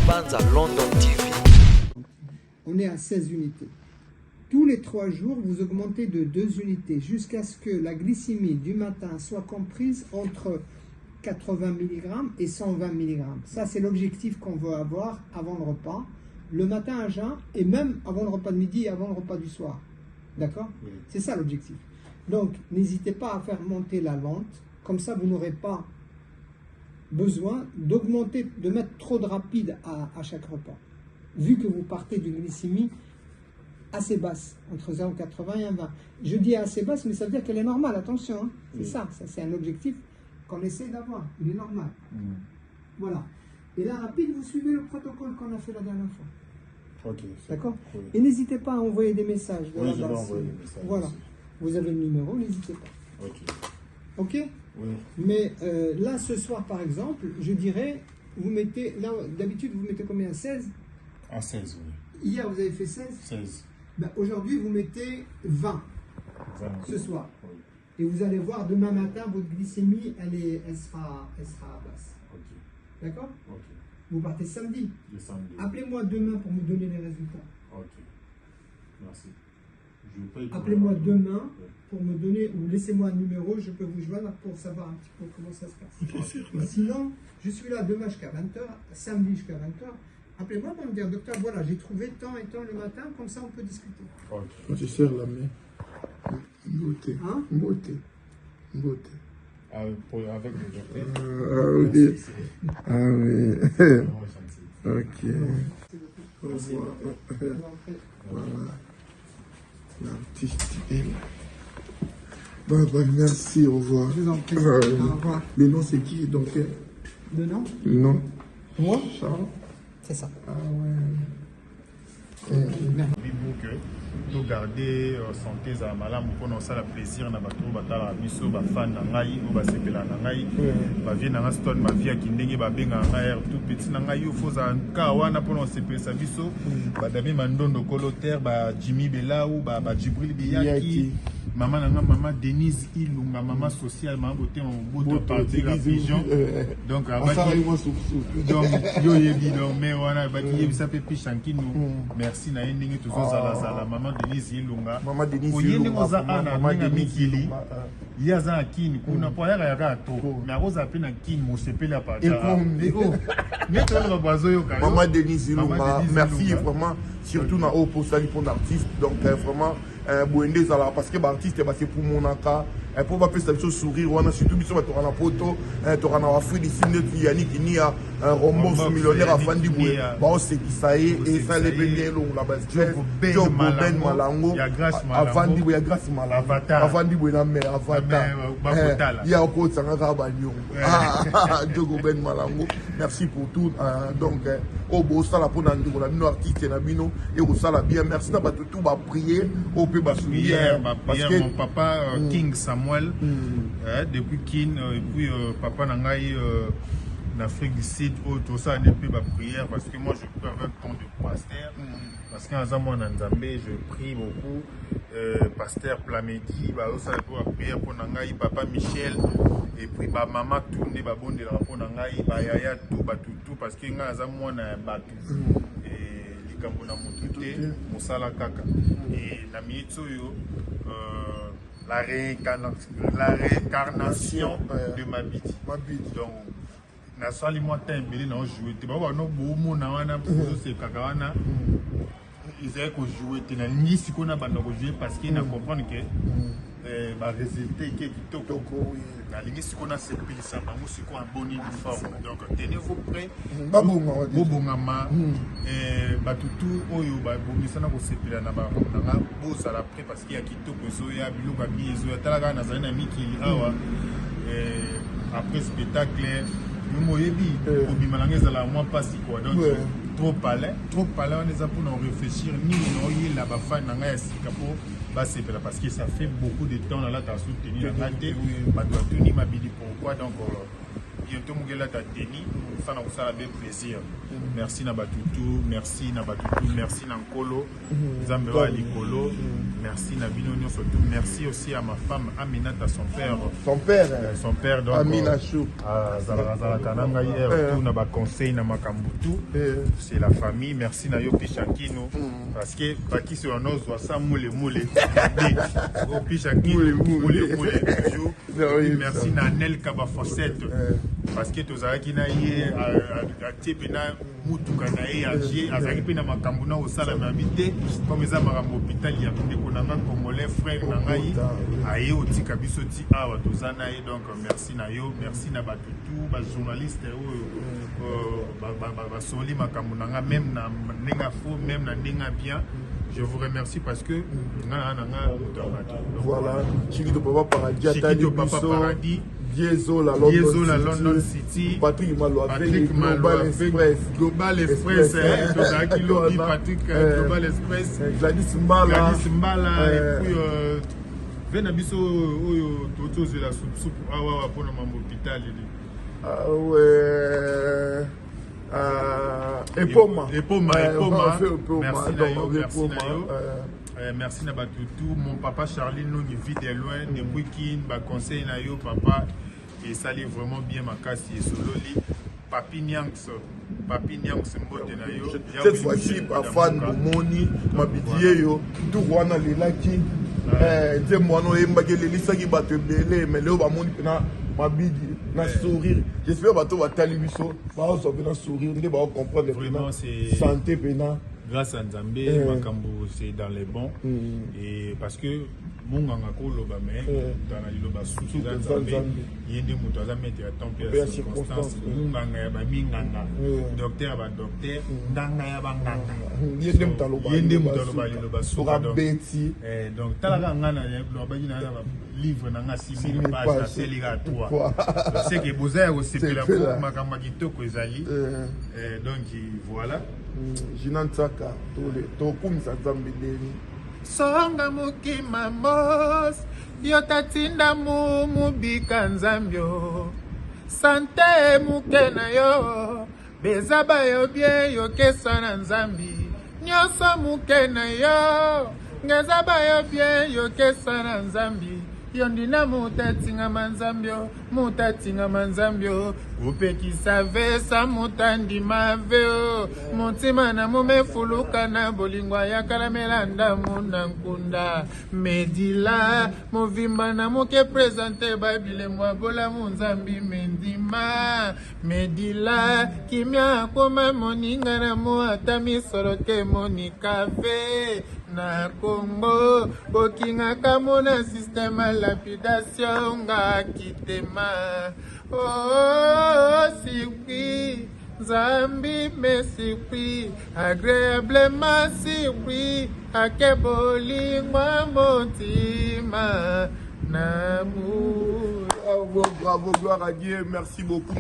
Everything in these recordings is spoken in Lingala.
Banza London TV. On est à 16 unités. Tous les 3 jours, vous augmentez de 2 unités jusqu'à ce que la glycémie du matin soit comprise entre 80 mg et 120 mg. Ça, c'est l'objectif qu'on veut avoir avant le repas, le matin à jeun et même avant le repas de midi et avant le repas du soir. D'accord? Oui. C'est ça l'objectif. Donc, n'hésitez pas à faire monter la lente. Comme ça, vous n'aurez pas besoin d'augmenter, de mettre trop de rapide à chaque repas. Vu que vous partez d'une glycémie assez basse, entre 0,80 et 1,20. Je dis assez basse, mais ça veut dire qu'elle est normale, attention. Hein. C'est oui. Ça c'est un objectif qu'on essaie d'avoir. Il est normal. Voilà. Et la rapide, vous suivez le protocole qu'on a fait la dernière fois. Ok. D'accord. Oui. Et n'hésitez pas à envoyer des messages. Oui, je vais envoyer des messages. Voilà. Aussi. Vous avez le numéro, n'hésitez pas. Ok. Ok. Oui. Mais là, ce soir, par exemple, je dirais, vous mettez, là, d'habitude, vous mettez combien? 16? À 16, oui. Hier, vous avez fait 16? 16. Ben, aujourd'hui, vous mettez 20, 20 ce soir. Oui. Et vous allez voir, demain matin, votre glycémie, elle sera basse. Ok. D'accord? Ok. Vous partez samedi. Le samedi. Appelez-moi demain pour me donner les résultats. Ok. Merci. Appelez-moi demain pour me donner, ou laissez-moi un numéro, je peux vous joindre pour savoir un petit peu comment ça se passe. Okay, sinon, je suis là demain jusqu'à 20h, samedi jusqu'à 20h. Appelez-moi pour me dire, docteur, voilà, j'ai trouvé tant et tant le matin, comme ça on peut discuter. Ok. Quand tu serres la main, beauté. Hein? Beauté. Beauté. Avec le docteur. Ah oui. Ah oui. Ok. Merci. Voilà. L'artiste est là. Bah, merci, au revoir. Je vous en prie. Au revoir. Le nom c'est qui donc? Le nom? Non. Moi? Charles. C'est ça. Ah ouais. Pour garder santé za malamu pour nous ça la plaisir na bato batala biso ba fan na ngai o ba sepela na ngai ba vie na stone ma vie ki ndenge ba benga ngai tout petit na ngai yo foza ka wana pour nous sepela biso ba dabi mandondo koloter ba Jimmy Belau ba Jibril Biyaki maman nanga maman Denise Ilunga maman sociale maman beauté mon beau parti la pigeon donc donc yo yebi donc mais wana ba ki yebi ça peut pichankino merci na ndenge tout ça la maman Denise Ilunga maman Denise Ilunga maman Mikili yaza akini kuna po yaka to mais akoza pe na kini mo sepela pa ta mais to le bazo yo ka maman Denise Ilunga merci vraiment surtout na au pour ça pour artiste donc vraiment Bouendé Zala parce que l'artiste c'est pour mon aka pour pas faire ça sourire on a surtout biso tu na photo tu na wafri d'ici Yannick ni a un rombo millionnaire à Fandi Boué ba c'est qui ça et ça les bien long la base Joe Ben Malango Fandi Boué grâce Malango Fandi Boué na mère Avatar il y a encore ça nga ba nyon Joe Ben Malango merci pour tout donc au beau ça la pour na ndiko la bino artiste na bino et au ça la bien merci na ba tout ba prier au peu ba prière parce que mon papa King Samuel depuis King et puis papa Nangai d'Afrique du Sud tout ça depuis ma prière parce que moi je peux avoir un temps de pasteur parce qu'en zaman Nzambé je prie beaucoup pasteur Plamedi bah ça pour la prière pour Nangai papa Michel et puis bah maman tourner bah bon de la pour Nangai bah yaya tout bah tout parce que nga zaman na batu et likambo na motuté mosala kaka et na mitsoyo la réincarnation de ma vie. Donc, na sali moi tembeli na jouer te ba no bomo na wana pour se kakawana ils avaient ko jouer te na ni sikona banda ko jouer parce qu'il na comprendre que ba résultat qui kitoko na lingi sikona se pilisa bango siko en bonne forme donc tenez-vous prêts bobongama ba tutu oyo ba bomisana ko sepela na ba na bosa la près parce qu'il y a kitoko so ya biloka bizo ya talaka na zana mikili awa après spectacle nous moyebi obimalanga ezala moi pas quoi donc trop parler on est pour nous réfléchir ni on la ba fan na ya sikapo ba sepela parce que ça fait beaucoup de temps là t'as soutenu la raté ba doit tenir ma bidi pourquoi donc bientôt Mugela Tateni, ça nous a fait plaisir. Merci Nabatutu, merci Nabatutu, merci Nankolo, Zambéwa Likolo, merci Nabino surtout, merci aussi à ma femme Aminata, son père. Son père donc. Amina Chou. Zara Kananga hier, tout n'a pas conseil n'a Makambutu. C'est la famille, merci Nayo Pichakino, parce que Baki sur nos doit ça moule. Pichakino, moule. Merci Nanel Kaba Fossette, parce que tu as dit à Tépena, Moutuka Naé, à Zaripena Makambuna au Salam habité, comme ils ont un hôpital, il y a des Konanga Congolais, frères Nangaï, Aïe, au Tikabisoti, Awa, Tozanaï, donc merci Nayo, merci Nabatutu, journaliste, Soli Makambunanga, même na Nenga Faux, même na Nenga Bien. Je vous remercie parce que voilà, Chiquito Papa Paradis, Dieso la London City, Patrick Malouave, Global Express, Patrick Global Express, Gladys Mbala, et puis Venabiso Toto de la soupe pour l'hôpital. Ah ouais. Epoma. Merci Nayo, merci Nabatutu. Mon papa Charlie nous vit de loin depuis qu'il m'a conseillé Nayo papa et ça allait vraiment bien ma casse et sololi. Papi Nyanks mbote Nayo. Cette fois-ci fan Bomoni mabidie yo tout wana lelaki te mono embagele lisaki bato belé mais leo ba moni pena mabidi na sourire. J'espère bato batali biso ba oso na sourire ndé ba comprendre vraiment c'est santé pena grâce à Nzambe Makambo c'est dans les bons et parce que munganga ko loba mais dans la loba sous Nzambe yende muto za mettre à temps et circonstance munganga ya ba minganga docteur ba docteur ndanga ya ba nganga yende muto loba sous donc talaka ngana loba ina na livre nanga 6000 pages na seliga 3 c'est que boza au sepela ko makamba kitoko ezali donc voilà Jinantaka tokumisa Nzambe ndeni songa mukima mos yo tatinda mubika Nzambio sante mukena yo bezaba yo bie yo kesa na Nzambi nyoso mukena yo ngezaba yo bie yo kesa na Nzambi yondina mutatinga manzambio upekisa vesa mutandi maveo mutima na mumefuluka na bolingwa ya kalamelanda muna nkunda medila movimba na muke presente babile mwabola munzambi mendima medila kimya koma moninga na muata misoroke monikave na Congo bokinga kamona système lapidation nga kitema oh surpris Zambi me surpris agréablement surpris akeboli ngwa motima namour. Bravo, gloire à Dieu, merci beaucoup.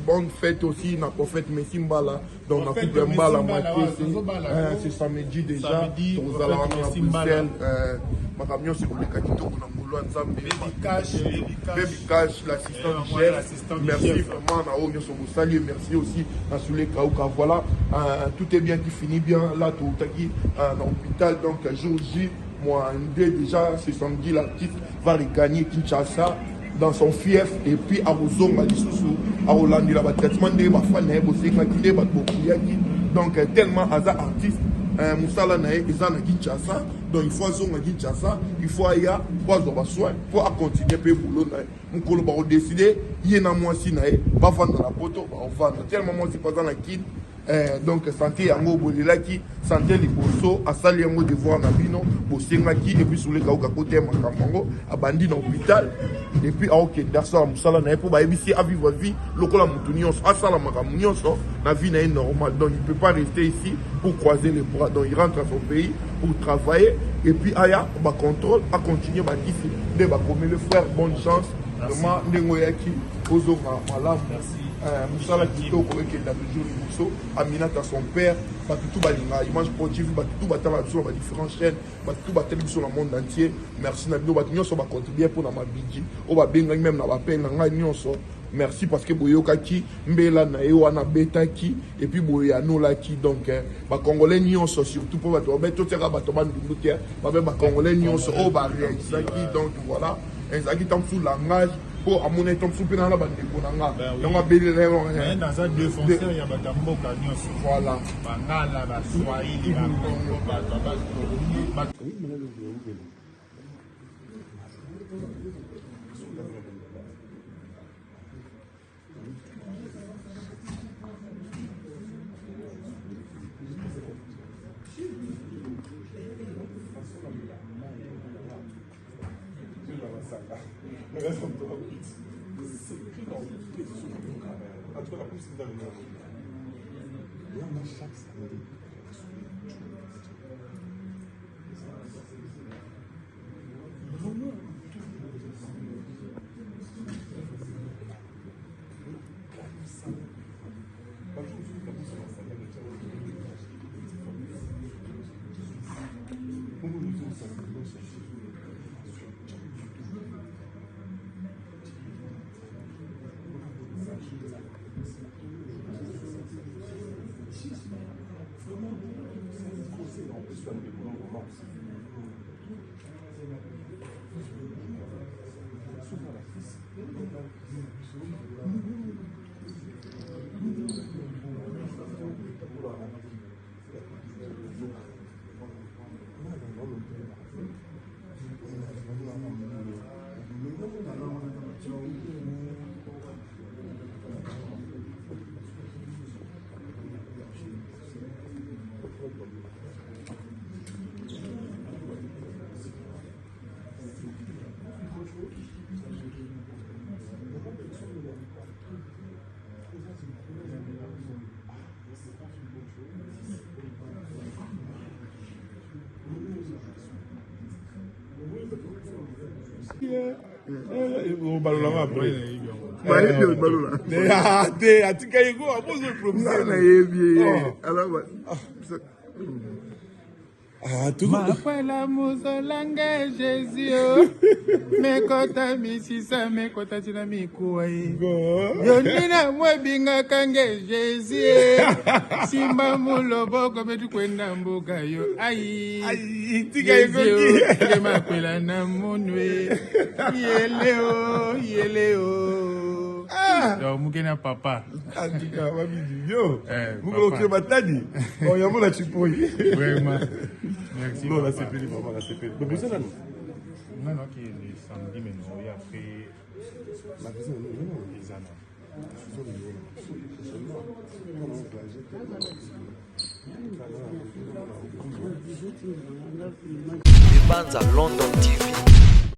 Bonne fête aussi, na prophète Messi Mbala. Donc, na coupe Mbala, c'est samedi déjà. Nous allons à Bruxelles. Ma camion, c'est comme les Katito, Baby Cash, l'assistant du chef. Merci vraiment, na Ogno Sobosali. Merci aussi à Soulé Kaouka. Voilà, tout est bien qui finit bien. Là, tout est dans l'hôpital. Donc, jour J. Moi, déjà, ce samedi, l'artiste va regagner Kinshasa dans son fief et puis à Rozonga, à Hollande, là, traitement de donc, tellement hasard artiste, Moussala Nae, ils ont Kinshasa, donc il faut Zonga Kinshasa, il faut aller à soin, il faut continuer pour boulot. Nous avons décidé, il y a un mois si Nae, va vendre la poto, on va tellement moi, c'est pas dans la kid. Donc santé yango bolelaki santé liboso asali yango devoir na bino bosengaki et puis sur les kauka côté makambo abandi dans l'hôpital et puis OK darso musala na pour ba ebisi à vivre vie lokola mutu nyonso asala makambo nyonso na vie na normal donc il peut pas rester ici pour croiser les bras donc il rentre à son pays pour travailler et puis aya ba contrôle à continuer ba ici de ba comme le frère bonne chance vraiment ndengo yaki ozo malamu merci. mosala kitoko ekenda toujours liboso Aminata son père bato tout balinga image sportive bato tout batala biso na différentes chaînes bato tout bateli biso na monde entier merci na bino bato nyonso bacontribuer mpona mabiji oyo babengaki même na bapenga ngai nyonso merci parce que boyokaki mbela na ye wana betaki et puis boye anolaki donc bakongolais nyonso surtout mpo bato babe totiaka bato bandundu te babe bakongolais nyonso oyo barealisaki donc voilà ezalaki tant sous langage po amona tom soupe na bandeko na nga donc abelela mais dans ça défenseur il y a batamboka nyonso voilà bangala baswahili bakongo bato balolanga après atika yego apozo promise na yebi alors makwela muzolanga Jésus mekota misisa mekota tina mikuwa yonina mwebinga kange Jésus simba muloboko betu kwenda mbuga yo ai tika yego ke makwela na munwe yeleo donc mukena papa atika babidi yo mukolo ke batadi on yamona chipoi vraiment merci. Non, là c'est fini, maman, là c'est fini. Mais ça, là, non. Non, qui est le samedi, mais non, il a fait. La personne, non, Les années. Les bands à London TV.